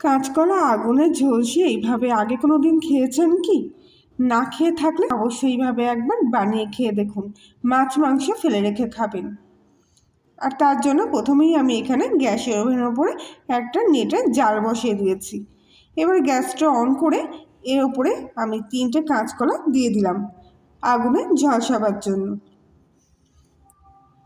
কাঁচকলা আগুনে ঝলসে এইভাবে আগে কোনো দিন খেয়েছেন কি? না খেয়ে থাকলে অবশ্যই এইভাবে একবার বানিয়ে খেয়ে দেখুন। মাছ মাংস ফেলে রেখে খাবেন। আর তার জন্য প্রথমেই আমি এখানে গ্যাসের ওভেনের ওপরে একটা নেটের জাল বসিয়ে দিয়েছি। এবার গ্যাসটা অন করে এর ওপরে আমি 3টে কাঁচকলা দিয়ে দিলাম আগুনে ঝলসাবার জন্য।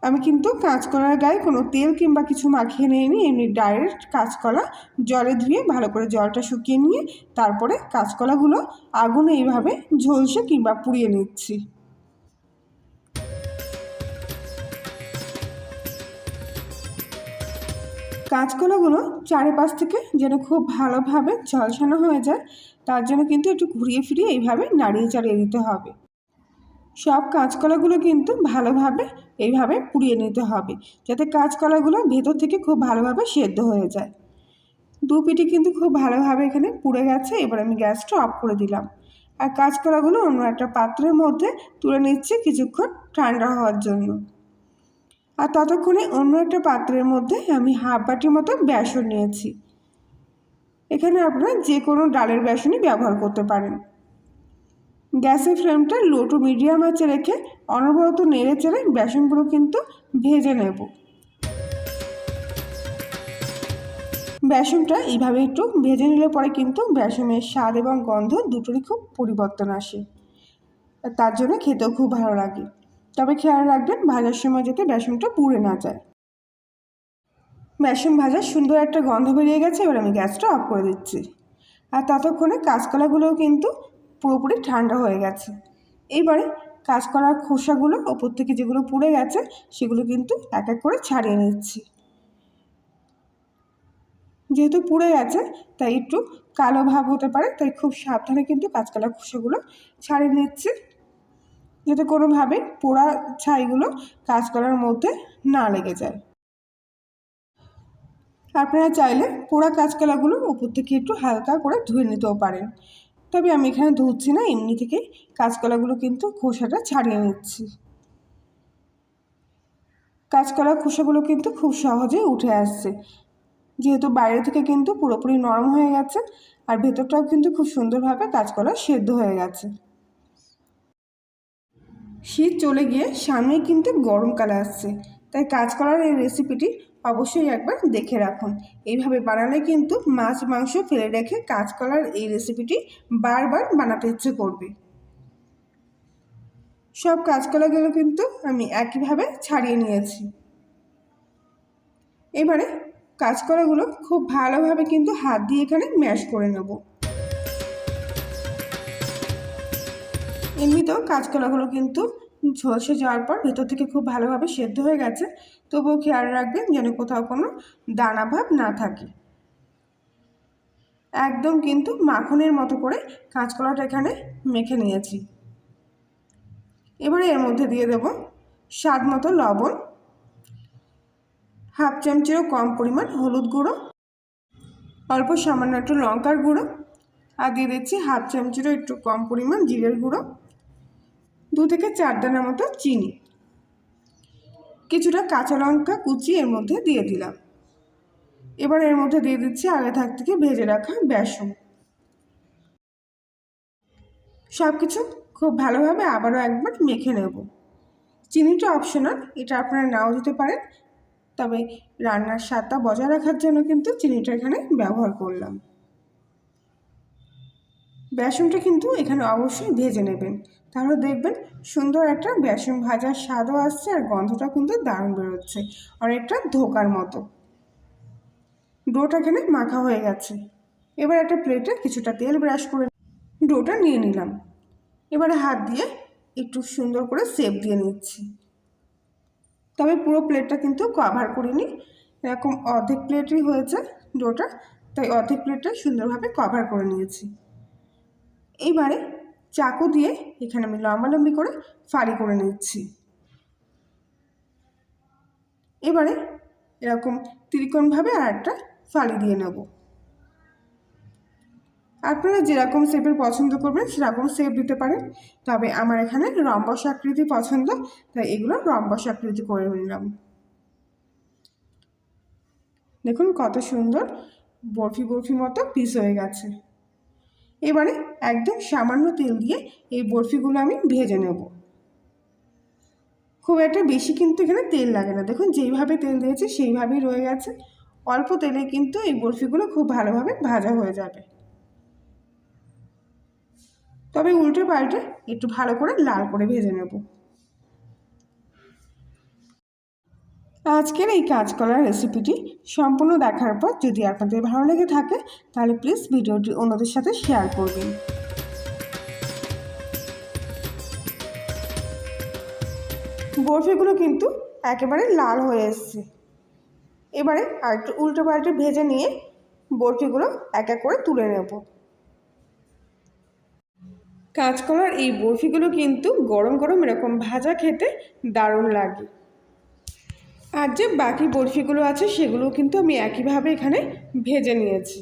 আমি কিন্তু কাঁচকলার গায়ে কোনো তেল কিংবা কিছু মাখিয়ে নিইনি, এমনি ডাইরেক্ট কাঁচকলা জলে ধুয়ে ভালো করে জলটা শুকিয়ে নিয়ে তারপরে কাঁচকলাগুলো আগুনে এইভাবে ঝলসে কিংবা পুড়িয়ে নিচ্ছি। কাঁচকলাগুলো চারিপাশ থেকে যেন খুব ভালোভাবে ঝলসানো হয়ে যায়, তার জন্য কিন্তু একটু ঘুরিয়ে ফিরিয়ে এইভাবে নাড়িয়ে চাড়িয়ে দিতে হবে। সব কাঁচকলাগুলো কিন্তু ভালোভাবে এইভাবে পুড়িয়ে নিতে হবে, যাতে কাঁচকলাগুলো ভেতর থেকে খুব ভালোভাবে সেদ্ধ হয়ে যায়। দু পিঠি কিন্তু খুব ভালোভাবে এখানে পুড়ে গেছে। এবার আমি গ্যাসটা অফ করে দিলাম আর কাঁচকলাগুলো অন্য একটা পাত্রের মধ্যে তুলে নিচ্ছি কিছুক্ষণ ঠান্ডা হওয়ার জন্য। আর ততক্ষণে অন্য একটা পাত্রের মধ্যে আমি হাফ বাটির মতো বেসন নিয়েছি। এখানে আপনারা যে কোনো ডালের বেসনই ব্যবহার করতে পারেন। গ্যাসের ফ্লেমটা লো টু মিডিয়াম আঁচে রেখে অনবরত নেড়ে চেড়ে বেসনগুলো কিন্তু ভেজে নেব। বেসনটা এইভাবে একটু ভেজে নিলে পরে কিন্তু বেসনের স্বাদ এবং গন্ধ দুটোরই খুব পরিবর্তন আসে, তার জন্য খেতেও খুব ভালো লাগে। তবে খেয়াল রাখবেন ভাজার সময় যাতে বেসনটা পুড়ে না যায়। বেসন ভাজার সুন্দর একটা গন্ধ বেরিয়ে গেছে। এবার আমি গ্যাসটা অফ করে দিচ্ছি। আর ততক্ষণে কাঁচকলাগুলোও কিন্তু পুরোপুরি ঠান্ডা হয়ে গেছে। এইবারে কাঁচকলার খোসাগুলো ওপর থেকে যেগুলো পুড়ে গেছে সেগুলো কিন্তু এক এক করে ছাড়িয়ে নিচ্ছি। যেহেতু পুড়ে গেছে তাই একটু কালো ভাব হতে পারে, তাই খুব সাবধানে কিন্তু কাঁচকলার খোসাগুলো ছাড়িয়ে নিচ্ছি, যাতে কোনোভাবে পোড়া ছাইগুলো কাঁচকলার মধ্যে না লেগে যায়। আপনারা চাইলে পোড়া কাঁচকলাগুলো উপর থেকে একটু হালকা করে ধুয়ে নিতেও পারেন, তবে আমি এখানে ধুচ্ছি না, এমনি থেকেই কাঁচকলাগুলো কিন্তু খোসাটা ছাড়িয়ে নিচ্ছি। কাঁচকলার খোসাগুলো কিন্তু খুব সহজেই উঠে আসছে, যেহেতু বাইরে থেকে কিন্তু পুরোপুরি নরম হয়ে গেছে আর ভেতরটাও কিন্তু খুব সুন্দরভাবে কাঁচকলা সেদ্ধ হয়ে গেছে। শীত চলে গিয়ে সামনে কিন্তু গরমকাল আসছে, তাই কাঁচকলার এই রেসিপিটি অবশ্যই একবার দেখে রাখুন। এইভাবে বানালে কিন্তু মাছ মাংস ফেলে রেখে কাঁচকলার এই রেসিপিটি বারবার বানাতে ইচ্ছে করবে। সব কাঁচকলাগুলো কিন্তু আমি একইভাবে ছাড়িয়ে নিয়েছি। এবারে কাঁচকলাগুলো খুব ভালোভাবে কিন্তু হাত দিয়ে এখানে ম্যাশ করে নেব। এমনিতেও কাঁচকলাগুলো কিন্তু ঝলসে যাওয়ার পর ভেতর থেকে খুব ভালোভাবে সেদ্ধ হয়ে গেছে, তবুও খেয়াল রাখবেন যেন কোথাও কোনো দানা ভাব না থাকে। একদম কিন্তু মাখনের মতো করে কাঁচকলাটা এখানে মেখে নিয়েছি। এবারে এর মধ্যে দিয়ে দেব স্বাদ মতো লবণ, হাফ চামচেরও কম পরিমাণ হলুদ গুঁড়ো, অল্প সামান্য একটু লঙ্কার গুঁড়ো, আর দিয়ে দিচ্ছি হাফ চামচেরও একটু কম পরিমাণ জিরের গুঁড়ো, 2 থেকে 4 দানা মতো চিনি, কিছুটা কাঁচা লঙ্কা কুচি এর মধ্যে দিয়ে দিলাম। এবার এর মধ্যে দিয়ে দিচ্ছি আগে থাক থেকে ভেজে রাখা বেসন। সব কিছু খুব ভালোভাবে আবারও একবার মেখে নেব। চিনিটা অপশনাল, এটা আপনারা নাও দিতে পারেন, তবে রান্নার স্বাদটা বজায় রাখার জন্য কিন্তু চিনিটা এখানে ব্যবহার করলাম। বেসনটা কিন্তু এখানে অবশ্যই ভেজে নেবেন, তাহলে দেখবেন সুন্দর একটা বেসন ভাজার স্বাদও আসছে আর গন্ধটা কিন্তু দারুণ বেরোচ্ছে, অনেকটা ধোকার মতো। ডোটা এখানে মাখা হয়ে গেছে। এবার একটা প্লেটে কিছুটা তেল ব্রাশ করে ডোটা নিয়ে নিলাম। এবারে হাত দিয়ে একটু সুন্দর করে শেপ দিয়ে নিচ্ছি, তবে পুরো প্লেটটা কিন্তু কভার করিনি, এরকম অর্ধেক প্লেটই হয়েছে ডোটা, তাই অর্ধেক প্লেটটা সুন্দরভাবে কভার করে নিয়েছি। এইবারে চাকু দিয়ে এখানে আমি লম্বালম্বি করে ফালি করে নিচ্ছি। এবারে এরকম ত্রিকোণভাবে আর একটা ফালি দিয়ে নেব। আপনারা যেরকম শেপের পছন্দ করবেন সেরকম শেপ দিতে পারেন, তবে আমার এখানে রম্বস আকৃতি পছন্দ, তাই এগুলো রম্বস আকৃতি করে নিলাম। দেখুন কত সুন্দর বরফি বরফি মতো পিস হয়ে গেছে। এবারে একদম সামান্য তেল দিয়ে এই বরফিগুলো আমি ভেজে নেব। খুব একটা বেশি কিন্তু এখানে তেল লাগে না, দেখুন যেইভাবে তেল দিয়েছি সেইভাবেই রয়ে গেছে। অল্প তেলে কিন্তু এই বরফিগুলো খুব ভালোভাবে ভাজা হয়ে যাবে। তবে উল্টে পাল্টে একটু ভালো করে লাল করে ভেজে নেব। আজকের এই কাঁচকলার রেসিপিটি সম্পূর্ণ দেখার পর যদি আপনাদের ভালো লেগে থাকে তাহলে প্লিজ ভিডিওটি অন্যদের সাথে শেয়ার করবেন। বরফিগুলো কিন্তু একেবারে লাল হয়ে এসছে। এবারে আর একটু উল্টো পাল্টে ভেজে নিয়ে বরফিগুলো এক এক করে তুলে নেব। কাঁচকলার এই বরফিগুলো কিন্তু গরম গরম এরকম ভাজা খেতে দারুণ লাগে। আর যে বাকি বরফিগুলো আছে সেগুলো কিন্তু আমি একইভাবে এখানে ভেজে নিয়েছি।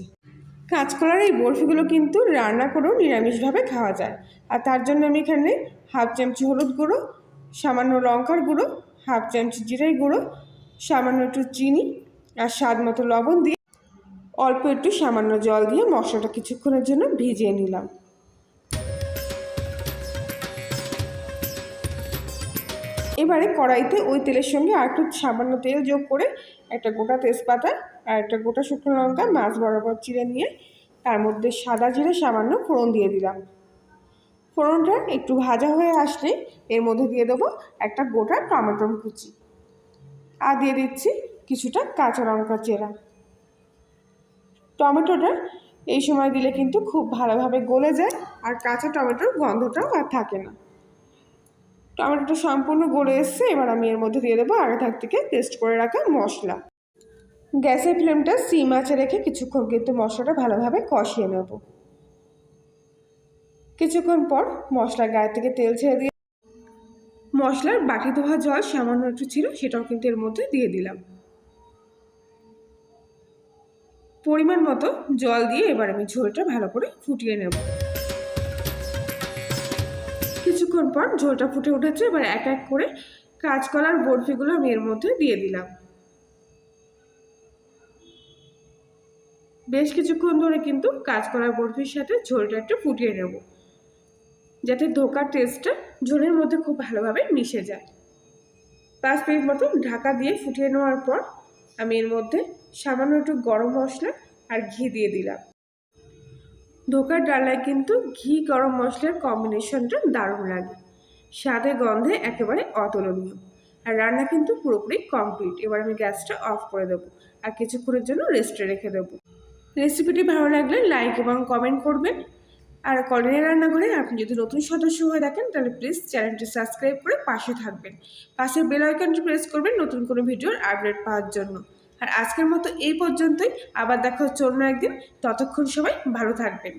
কাঁচকলার এই বরফিগুলো কিন্তু রান্না করেও নিরামিষভাবে খাওয়া যায়। আর তার জন্য আমি এখানে হাফ চামচি হলুদ গুঁড়ো, সামান্য লঙ্কার গুঁড়ো, হাফ চামচি জিরের গুঁড়ো, সামান্য একটু চিনি আর স্বাদ মতো লবণ দিয়ে অল্প একটু সামান্য জল দিয়ে মশলাটা কিছুক্ষণের জন্য ভিজিয়ে নিলাম। এবারে কড়াইতে ওই তেলের সঙ্গে আর একটু সামান্য তেল যোগ করে একটা গোটা তেজপাতা আর একটা গোটা শুকনো লঙ্কা মাছ বরাবর চিড়ে নিয়ে তার মধ্যে সাদা জিরে সামান্য ফোড়ন দিয়ে দিলাম। ফোড়নটা একটু ভাজা হয়ে আসলে এর মধ্যে দিয়ে দেবো একটা গোটা টমেটো কুচি আর দিয়ে দিচ্ছি কিছুটা কাঁচা লঙ্কা চেরা। টমেটোটা এই সময় দিলে কিন্তু খুব ভালোভাবে গলে যায় আর কাঁচা টমেটোর গন্ধটাও আর থাকে না। টমেটোটা সম্পূর্ণ গলে এসছে। এবার আমি এর মধ্যে দিয়ে দেবো আগে থেকে পেস্ট করে রাখা মশলা। গ্যাসের ফ্লেমটা সিম আঁচে রেখে কিছুক্ষণ কিন্তু মশলাটা ভালোভাবে কষিয়ে নেব। কিছুক্ষণ পর মশলার গায়ে থেকে তেল ছেড়ে দিয়ে মশলার বাটি ধোয়া জল সামান্য একটু ছিল সেটাও কিন্তু এর মধ্যে দিয়ে দিলাম। পরিমাণ মতো জল দিয়ে এবার আমি ঝোলটা ভালো করে ফুটিয়ে নেব। কিছুক্ষণ পর ঝোলটা ফুটে উঠেছে। এবার এক এক করে কাঁচকলার বরফিগুলো আমি এর মধ্যে দিয়ে দিলাম। বেশ কিছুক্ষণ ধরে কিন্তু কাঁচকলার বরফির সাথে ঝোলটা একটু ফুটিয়ে নেব যাতে ধোকার টেস্টটা ঝোলের মধ্যে খুব ভালোভাবে মিশে যায়। 5 মিনিট মতো ঢাকা দিয়ে ফুটিয়ে নেওয়ার পর আমি এর মধ্যে সামান্য একটু গরম মশলা আর ঘি দিয়ে দিলাম। ধোকার ডালায় কিন্তু ঘি গরম মশলার কম্বিনেশনটা দারুণ লাগে, স্বাদে গন্ধে একেবারে অতুলনীয়। আর রান্না কিন্তু পুরোপুরি কমপ্লিট। এবার আমি গ্যাসটা অফ করে দেবো আর কিছুক্ষণের জন্য রেস্টে রেখে দেবো। রেসিপিটি ভালো লাগলে লাইক এবং কমেন্ট করবেন। আর কলিনের রান্নাঘরে আপনি যদি নতুন সদস্য হয়ে থাকেন তাহলে প্লিজ চ্যানেলটি সাবস্ক্রাইব করে পাশে থাকবেন। পাশের বেল আইকনটি প্রেস করবেন নতুন কোনো ভিডিওর আপডেট পাওয়ার জন্য। আর আজকের মতো এই পর্যন্তই, আবার দেখা হচ্ছে অন্য একদিন। ততক্ষণ সবাই ভালো থাকবেন।